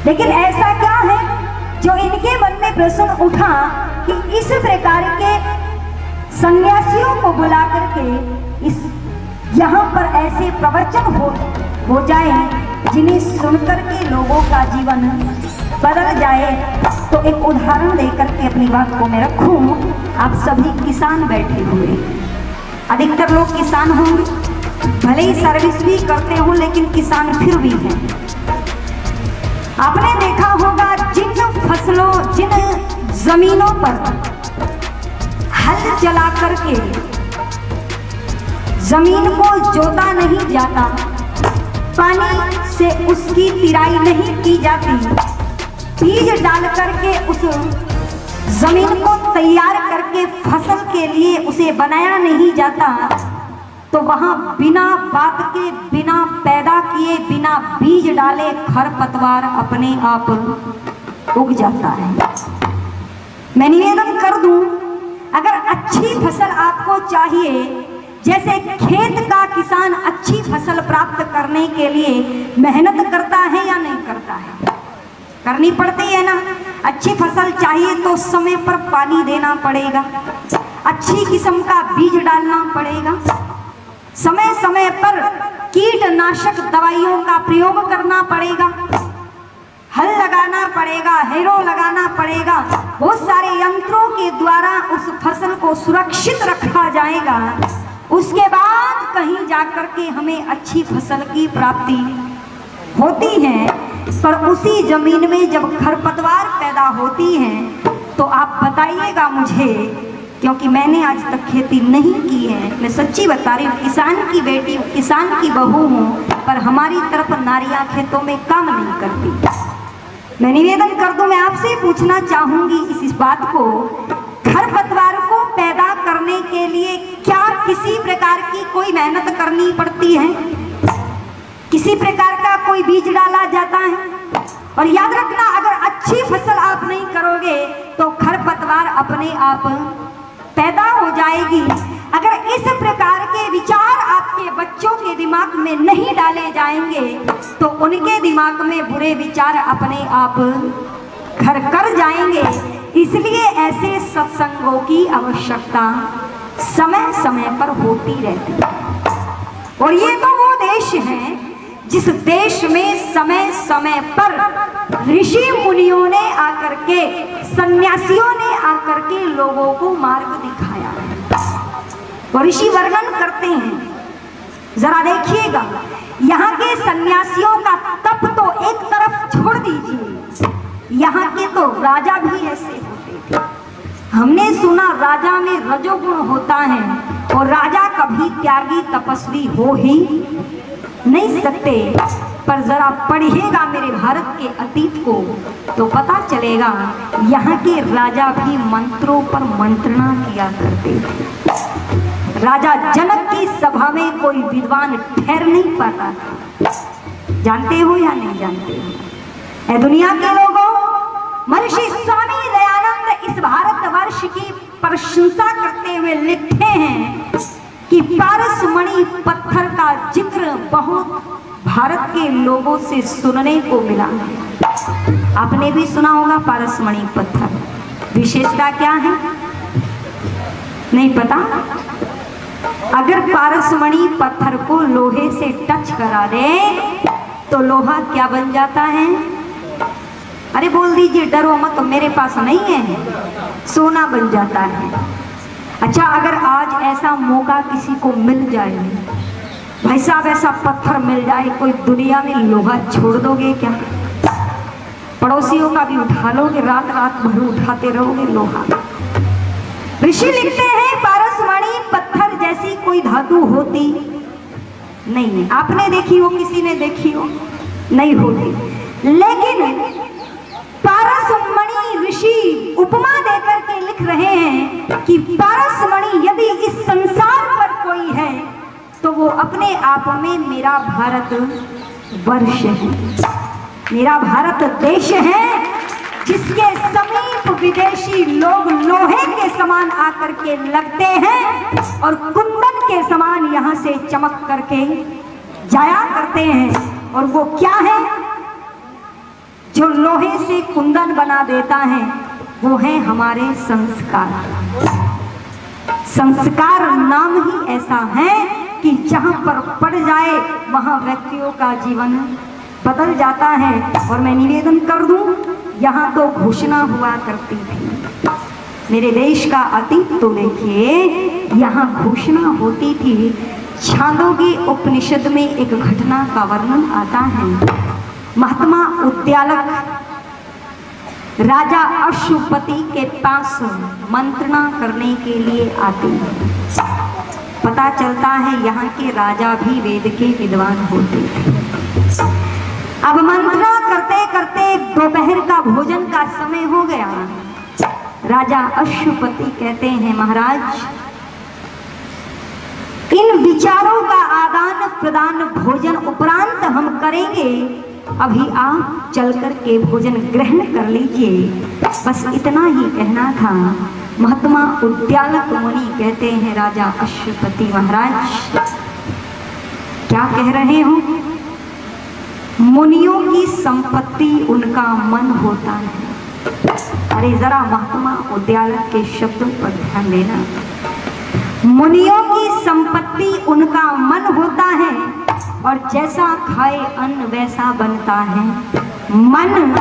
लेकिन ऐसा क्या है जो इनके मन में प्रश्न उठा कि इस प्रकार के सन्यासियों को बुला करके इस यहाँ पर ऐसे प्रवचन हो जाए जिन्हें सुनकर के लोगों का जीवन बदल जाए। तो एक उदाहरण देकर के अपनी बात को मैं रखूं। आप सभी किसान बैठे हुए, अधिकतर लोग किसान होंगे, भले ही सर्विस भी करते हो लेकिन किसान फिर भी हैं। आपने देखा होगा जिन फसलों, जिन जमीनों पर हल चला करके जमीन को जोता नहीं जाता, पानी से उसकी तिराई नहीं की जाती, बीज डाल करके उस जमीन को तैयार करके फसल के लिए उसे बनाया नहीं जाता, तो वहां बिना बात के, बिना पैदा किए, बिना बीज डाले खरपतवार अपने आप उग जाता है। मैं निवेदन कर दूं, अगर अच्छी फसल आपको चाहिए, जैसे खेत का किसान अच्छी फसल प्राप्त करने के लिए मेहनत करता है या नहीं करता है? करनी पड़ती है ना। अच्छी फसल चाहिए तो समय पर पानी देना पड़ेगा, अच्छी किस्म का बीज डालना पड़ेगा, समय समय पर कीटनाशक दवाइयों का प्रयोग करना पड़ेगा, हल लगाना पड़ेगा, हेरो लगाना पड़ेगा, बहुत सारे यंत्रों के द्वारा उस फसल को सुरक्षित रखा जाएगा। उसके बाद कहीं जाकर के हमें अच्छी फसल की प्राप्ति होती है। पर उसी जमीन में जब खरपतवार पैदा होती हैं तो आप बताइएगा मुझे, क्योंकि मैंने आज तक खेती नहीं की है, मैं सच्ची बता रही हूँ, किसान की बेटी, किसान की बहू हूँ, पर हमारी तरफ नारियां खेतों में काम नहीं करती। मैं निवेदन कर दूं, मैं आपसे पूछना चाहूंगी इस बात को, खरपतवार को पैदा करने के लिए क्या किसी प्रकार की कोई मेहनत करनी पड़ती है? किसी प्रकार का कोई बीज डाला जाता है? और याद रखना, अगर अच्छी फसल आप नहीं करोगे तो खरपतवार अपने आप पैदा हो जाएगी। अगर इस प्रकार के विचार आपके बच्चों के दिमाग में नहीं डाले जाएंगे तो उनके दिमाग में बुरे विचार अपने आप घर कर जाएंगे। इसलिए ऐसे सत्संगों की आवश्यकता समय समय पर होती रहती है। और ये तो वो देश है जिस देश में समय समय पर ऋषि मुनियों ने आकर के, सन्यासियों ने आकर के लोगों को मार्ग दिखाया है। और ऋषि वर्णन करते हैं, जरा देखिएगा, यहाँ के सन्यासियों का तप तो एक तरफ छोड़ दीजिए, यहाँ के तो राजा भी ऐसे होते थे। हमने सुना राजा में रजोगुण होता है और राजा कभी त्यागी तपस्वी हो ही नहीं सकते। पर जरा पढ़िएगा मेरे भारत के अतीत को तो पता चलेगा, यहाँ के राजा भी मंत्रों पर मंत्रणा किया करते थे। राजा जनक की सभा में कोई विद्वान ठहर नहीं पाता था। जानते हो या नहीं जानते हो? दुनिया के लोगों, महर्षि स्वामी दयानंद इस भारतवर्ष की प्रशंसा करते हुए लिखते हैं कि पारसमणि पत्थर का जिक्र बहुत भारत के लोगों से सुनने को मिला। आपने भी सुना होगा पारसमणि पत्थर, विशेषता क्या है नहीं पता? अगर पारसमणि पत्थर को लोहे से टच करा दे तो लोहा क्या बन जाता है? अरे बोल दीजिए, डरो मत, मेरे पास नहीं है, सोना बन जाता है। अच्छा, अगर आज ऐसा मौका किसी को मिल जाए, भाई साहब ऐसा पत्थर मिल जाए, कोई दुनिया में लोहा छोड़ दोगे क्या? पड़ोसियों का भी उठा लोगे, रात रात भर उठाते रहोगे लोहा। ऋषि लिखते हैं पारसमणि पत्थर जैसी कोई धातु होती नहीं। आपने देखी हो, किसी ने देखी हो? नहीं होती। लेकिन पारसमणि ऋषि उपमा देकर के लिख रहे हैं कि पारसमणि यदि इस संसार पर कोई है तो वो अपने आप में मेरा भारत वर्ष है, मेरा भारत देश है, जिसके समीप विदेशी लोग लोहे के समान आकर के लगते हैं और कुंदन के समान यहाँ से चमक करके जाया करते हैं। और वो क्या है? जो लोहे से कुंदन बना देता है वो है हमारे संस्कार। संस्कार नाम ही ऐसा है कि जहाँ पर पड़ जाए वहाँ व्यक्तियों का जीवन बदल जाता है। और मैं निवेदन कर दूं, यहाँ तो घोषणा हुआ करती थी, मेरे देश का अतीत तो देखिए, यहाँ घोषणा होती थी। छांदोग्य उपनिषद में एक घटना का वर्णन आता है। महात्मा उद्यालक राजा अश्वपति के पास मंत्रणा करने के लिए आते हैं। पता चलता है यहाँ के राजा भी वेद के विद्वान होते थे। अब मंत्रणा करते करते दोपहर का भोजन का समय हो गया। राजा अश्वपति कहते हैं, महाराज इन विचारों का आदान प्रदान भोजन उपरांत हम करेंगे, अभी आप चल कर के भोजन ग्रहण कर लीजिए। बस इतना ही कहना था। महात्मा उद्यालक मुनि कहते हैं, राजा अश्वपति महाराज क्या कह रहे हो? मुनियों की संपत्ति उनका मन होता है। अरे जरा महात्मा उद्यालक के शब्दों पर ध्यान देना। मुनियों की संपत्ति उनका मन होता है और जैसा खाए अन्न वैसा बनता है मन।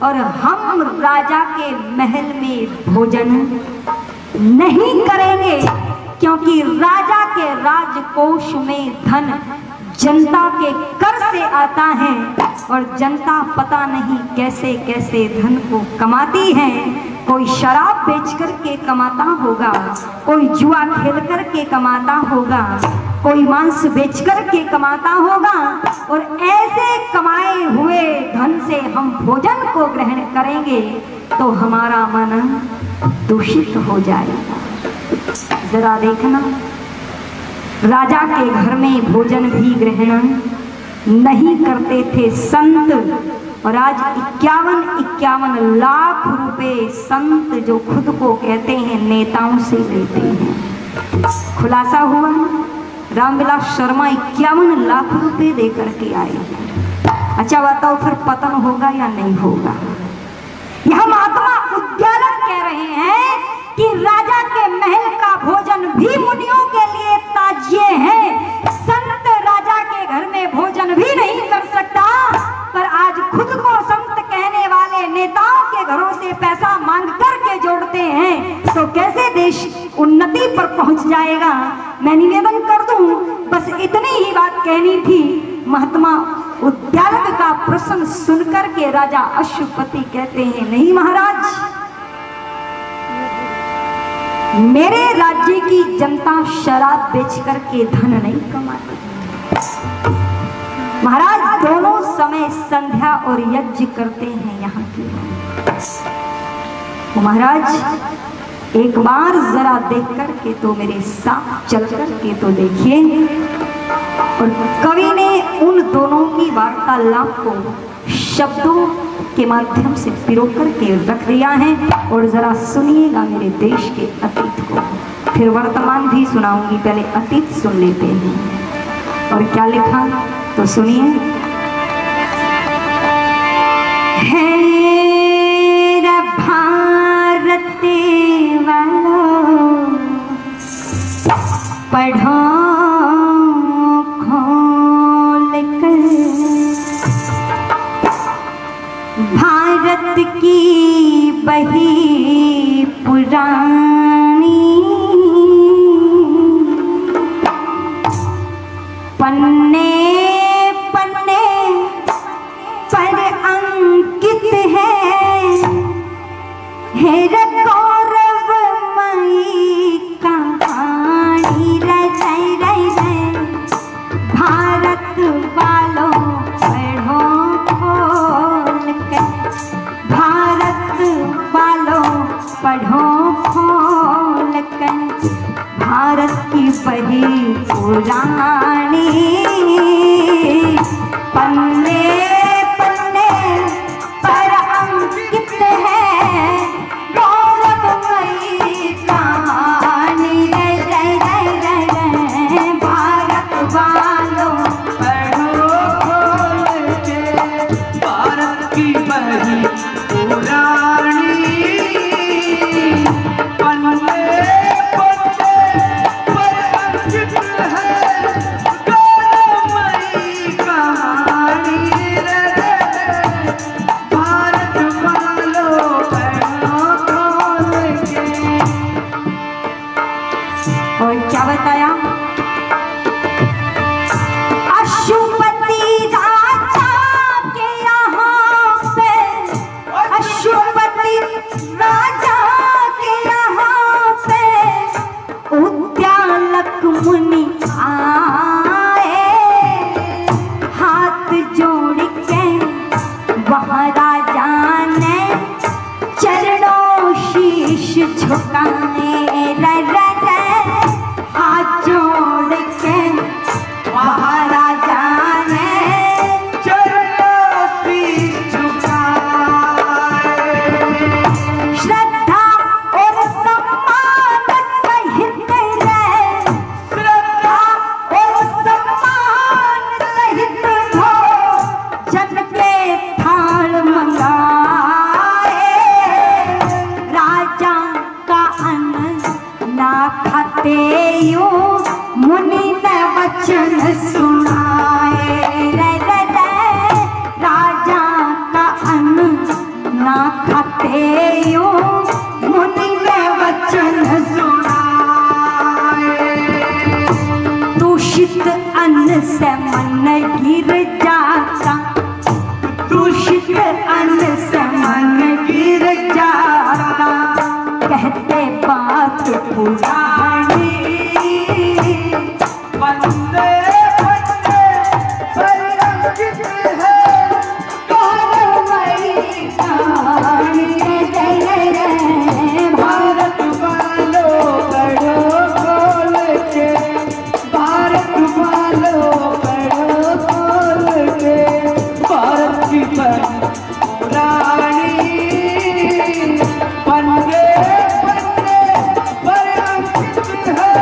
और हम राजा के महल में भोजन नहीं करेंगे क्योंकि राजा के राजकोष में धन जनता के कर से आता है और जनता पता नहीं कैसे कैसे धन को कमाती है। कोई शराब बेच कर के कमाता होगा, कोई जुआ खेल कर के कमाता होगा, कोई मांस बेच कर के कमाता होगा। और ऐसे कमाए हुए धन से हम भोजन को ग्रहण करेंगे तो हमारा मन दूषित हो जाएगा। जरा देखना, राजा के घर में भोजन भी ग्रहण नहीं करते थे संत। और आज 51 लाख रुपए संत जो खुद को कहते हैं नेताओं से लेते हैं। खुलासा हुआ, रामविलास शर्मा 51 लाख रुपए देकर के आए हैं। अच्छा बताओ फिर पतन होगा या नहीं होगा? यह महात्मा उद्यालक कह रहे हैं कि राजा के महल का भोजन भी मुनियों के लिए ताज्य है। संत राजा के घर में भोजन भी नहीं कर सकता, पर आज खुद को संत कहने वाले नेताओं के घरों से पैसा मांग करके जोड़ते हैं, तो कैसे देश उन्नति पर पहुंच जाएगा? मैं निवेदन कर दूं, बस इतनी ही बात कहनी थी। महात्मा उद्यालक का प्रश्न सुनकर के राजा अश्वपति कहते हैं, नहीं महाराज, मेरे राज्य की जनता शराब बेच करके धन नहीं कमाती। महाराज दोनों समय संध्या और यज्ञ करते हैं यहाँ के। तो महाराज एक बार जरा देख करके तो मेरे साथ चल करके तो देखिए। और कवि ने उन दोनों की वार्तालाप को शब्दों के माध्यम से पिरो करके रख दिया है। और जरा सुनिएगा मेरे देश के अतीत को, फिर वर्तमान भी सुनाऊंगी, पहले अतीत सुन लेते हैं। और क्या लिखा तो सुनिए। है भारत वालों पढ़ो खोल कर, भारत की बही पुरानी पन्ने पन्ने पर अंकित है गौरवमयी कहानी। भारत वालों पढ़ो खोल कर, भारत वालों पढ़ो खोल कर, भारत की बही पुरानी पन्ने पन्ने पर अंकित है गौरवमयी कहानी। भारत वालों पढ़ो खोल के, भारत की बही पुरानी पन्ने पन्ने पर अंकित है गौरवमयी कहानी रे भारत वालों बहनों खोल के। और क्या बताया? अशुपति राजा के यहाँ पे, अशुपति राजा के यहाँ पे उद्यालक मुनि आए, हाथ जोड़ के वहाँ राजा ने चरणों शीश झुकाए। हाथ जोड़ के महाराजा ने चरणों शीश झुकाए। श्रद्धा और सम्मान सहित रे, श्रद्धा और सम्मान सहित हो जन के थाल मंगाए। राजा का अन्न ना खाते यूं मुनि ने वचन सुनाए। राजा का अन्न ना खाते यूं मुनि ने वचन सुनाए। दूषित अन्न से मन गिर जाता, दूषित अन्न से मन गिर जाता, कहते बात पुरानी पन्ने पन्ने पर अंकित है गौरवमयी कहानी रे। भारत वालों पढ़ो खोल के, भारत वालों पढ़ो खोल के, भारत की बही पुरानी पन्ने पन्ने पर अंकित है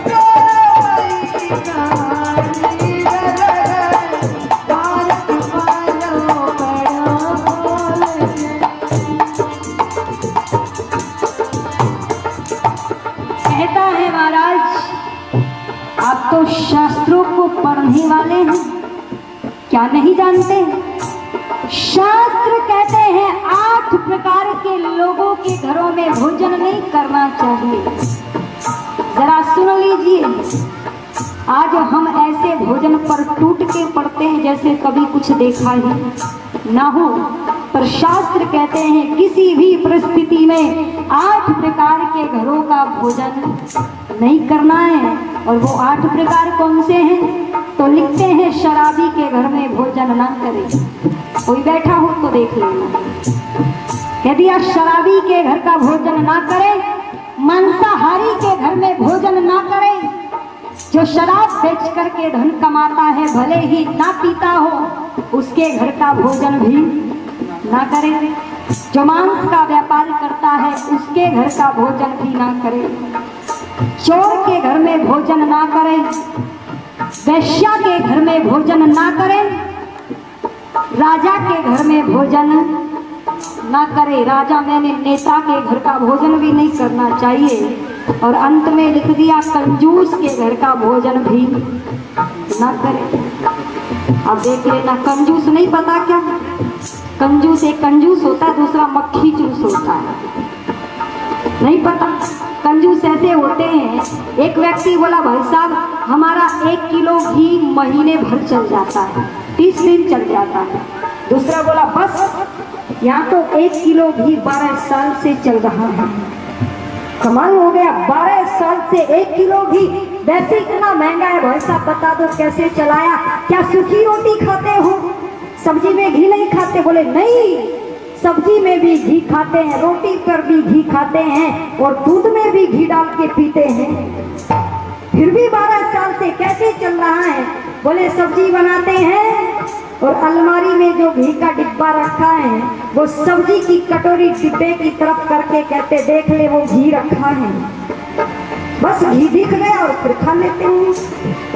गौरवमयी कहानी रे भारत वालों पढ़ो खोल के। कहता है महाराज, आप तो शास्त्रों को पढ़ने वाले हैं, क्या नहीं जानते? शास्त्र कहते हैं 8 प्रकार के लोगों के घरों में भोजन नहीं करना चाहिए। जरा सुन लीजिए, आज हम ऐसे भोजन पर टूट के पड़ते हैं जैसे कभी कुछ देखा ही ना हो, पर शास्त्र कहते हैं किसी भी परिस्थिति में 8 प्रकार के घरों का भोजन नहीं करना है। और वो 8 प्रकार कौन से हैं? तो लिखते हैं शराबी के घर में भोजन ना करें। कोई बैठा हो तो देख लेना। यदि आप शराबी के घर का भोजन ना करें, मांसाहारी के घर में भोजन ना करें, जो शराब बेच करके धन कमाता है भले ही ना पीता हो, उसके घर का भोजन भी ना करें। जो मांस का व्यापार करता है उसके घर का भोजन भी ना करें। चोर के घर में भोजन ना करें, वैश्या के घर में भोजन ना करें, राजा के घर में भोजन ना करे। राजा मैंने नेता के घर का भोजन भी नहीं करना चाहिए। और अंत में लिख दिया कंजूस के घर का भोजन भी ना करे। अब देख लेना, कंजूस नहीं पता क्या? कंजूस एक कंजूस होता है, दूसरा मक्खी चूस होता है। नहीं पता? कंजूस ऐसे होते हैं, एक व्यक्ति बोला भाई साहब हमारा 1 किलो घी महीने भर चल जाता है, 30 दिन चल जाता है। दूसरा बोला बस यहाँ तो 1 किलो घी 12 साल से चल रहा है। कमाल हो गया, 12 साल से 1 किलो घी। वैसे इतना महंगा है भाई साहब, बता दो कैसे चलाया? क्या सूखी रोटी खाते हो, सब्जी में घी नहीं खाते? बोले नहीं, सब्जी में भी घी खाते हैं, रोटी पर भी घी खाते हैं और दूध में भी घी डाल के पीते हैं। फिर भी 12 साल से कैसे चल रहा है? बोले सब्जी बनाते हैं और अलमारी में जो घी का डिब्बा रखा है वो सब्जी की कटोरी डिब्बे की तरफ करके कहते देख ले वो घी रखा है। बस घी दिख गया और फिर खा लेते हैं।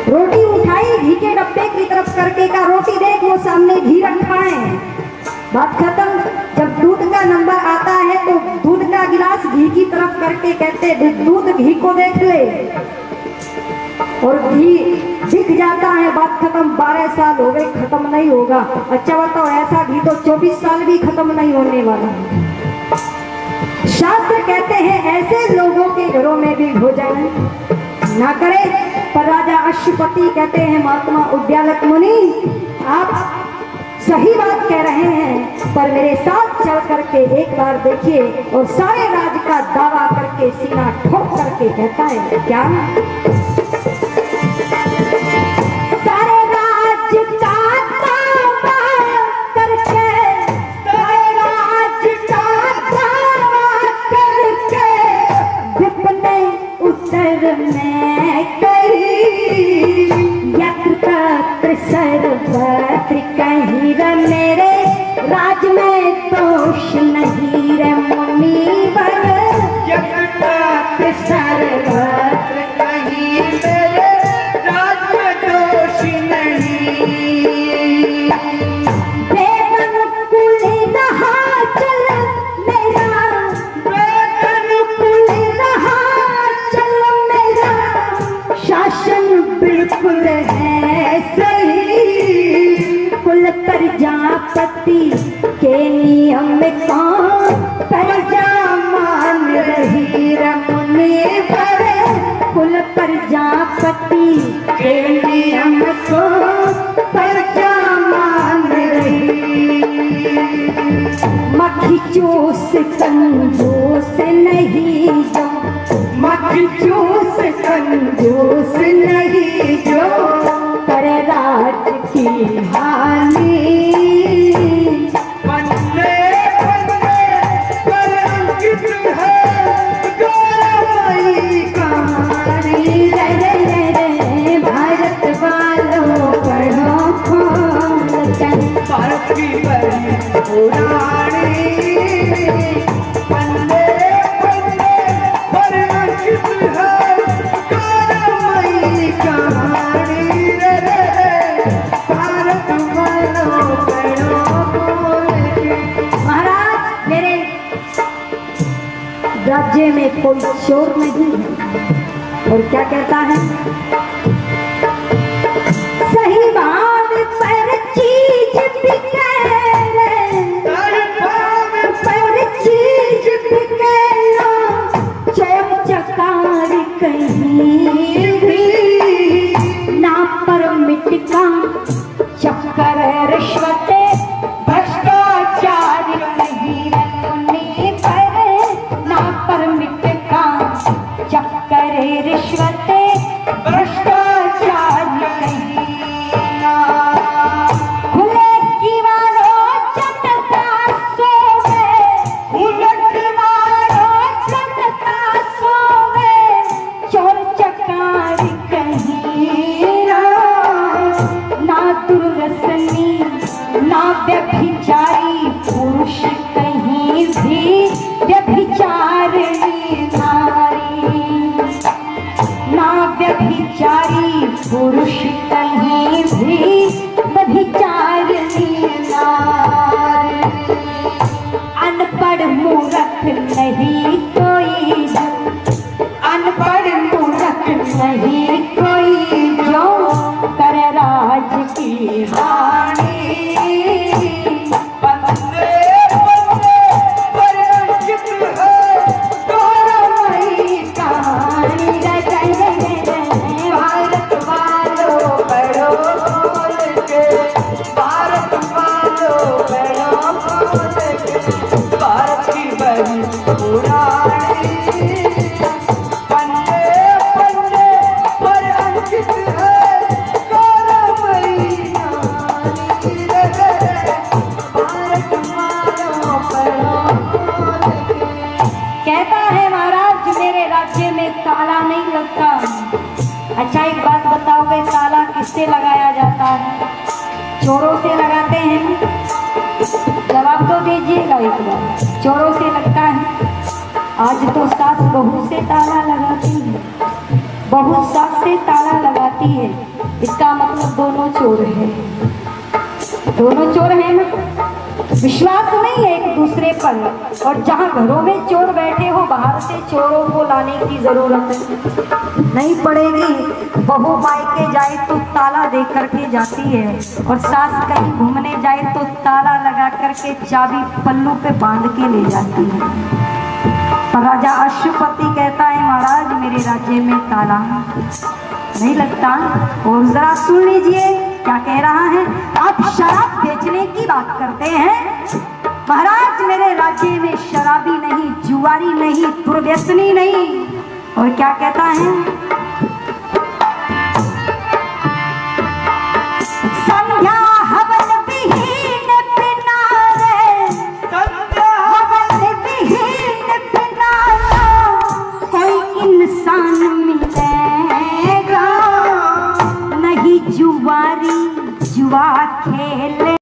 रोटी उठाई घी के डब्बे की तरफ करके का रोटी देख वो सामने घी रखा है। बात खत्म। जब दूध का नंबर आता है तो दूध का गिलास घी की तरफ करके कहते दूध घी को देख ले, और घी दिख जाता है, बात खत्म। 12 साल हो गए, खत्म नहीं होगा। अच्छा बताओ, ऐसा घी तो 24 साल भी खत्म नहीं होने वाला। शास्त्र कहते हैं ऐसे लोगों के घरों में भी भोजन ना करे। पर राजा अश्वपति कहते हैं महात्मा उद्यालक मुनि, आप सही बात कह रहे हैं, पर मेरे साथ चल करके एक बार देखिए। और सारे राज का दावा करके सीना ठोक करके कहता है क्या, सारे राज का दावा करके, सारे राज का दावा करके विपने उत्तर में कही, यत्र सर्वत्र कहीं रे मेरे राज में दोष नहीं रे मुनिवर, यत्र सर्वत्र कहीं मेरे राज में दोष नहीं। बेदनुकूल रहा चल मेरा, बेदनुकूल रहा चल मेरा, शासन बिल्कुल है सही, कुल प्रजापति के नियम कौन प्रजा मान रही रमुनि पर, कुल प्रजापति के नियम को प्रजा मान रही। मक्खी चूस कंजूस नहीं जो, मक्खी चूस कंजूस नहीं जो, कर राज की हानि। बंदे बंदे पर अंकित है गौरवमयी कहानी। रे रे रे रे भारत वालों पढ़ो खोल कर भारत की बड़ी पुरानी। बंदे बंदे पर अंकित है गौरवमयी कहानी। रे रे रे भारत वालों पढ़ो खोल कर। महाराज, मेरे राज्य में कोई चोर नहीं है। और क्या कहता है, सही बात पर चीज बिके रे, सही बात पर चीज बिके ना, चोर चकार कहीं भी ना, परमिट का चक्कर रिश्वत भ्रष्टाचार कहीं मुनि पर, ना परमिट का चक्कर रिश्वत भ्रष्टाचार कहीं ना। खुले दीवारों जनता सोवे, खुले दीवारों जनता सोवे, चोर चकार कहीं ना, ना दुर्व्यसनी ना व्यभिचारी पुरुष कहीं भी, व्यभिचारिणी नारी, ना व्यभिचारी पुरुष कहीं भी, व्यभिचारिणी नारी। अनपढ़ मूर्ख नहीं कोई, अनपढ़ मूर्ख नहीं कोई जो, कर राज की हानि। बंदे बंदे पर अंकित है गौरवमयी कहानी। रे रे रे रे भारत वालों पढ़ो खोल के, भारत वालों पढ़ो खोल के, भारत की बड़ी पुरानी। बंदे बंदे पर अंकित है गौरवमयी कहानी। रे रे रे भारत वालों पढ़ो खोल के। कहता है महाराज, मेरे राज्य में ताला नहीं लगता। अच्छा, एक बात बताओगे, ताला किससे लगाया जाता है? चोरों से लगाते हैं? जवाब तो दीजिएगा एक बार। चोरों से लगता है। आज तो सास बहू से ताला लगाती है, बहू सास से ताला लगाती है। इसका मतलब दोनों चोर हैं, दोनों चोर हैं ना। विश्वास नहीं है एक दूसरे पर, और जहाँ घरों में चोर बैठे हो बाहर से चोरों को लाने की जरूरत नहीं पड़ेगी। बहू मायके जाए तो ताला दे करके जाती है, और सास कहीं घूमने जाए तो ताला लगा करके चाबी पल्लू पे बांध के ले जाती है। पर राजा अश्वपति कहता है महाराज मेरे राज्य में ताला नहीं लगता। और जरा सुन लीजिए क्या कह रहा है। आप शराब बेचने की बात करते हैं, महाराज मेरे राज्य में शराबी नहीं, जुआरी नहीं, दुर्व्यसनी नहीं। और क्या कहता है,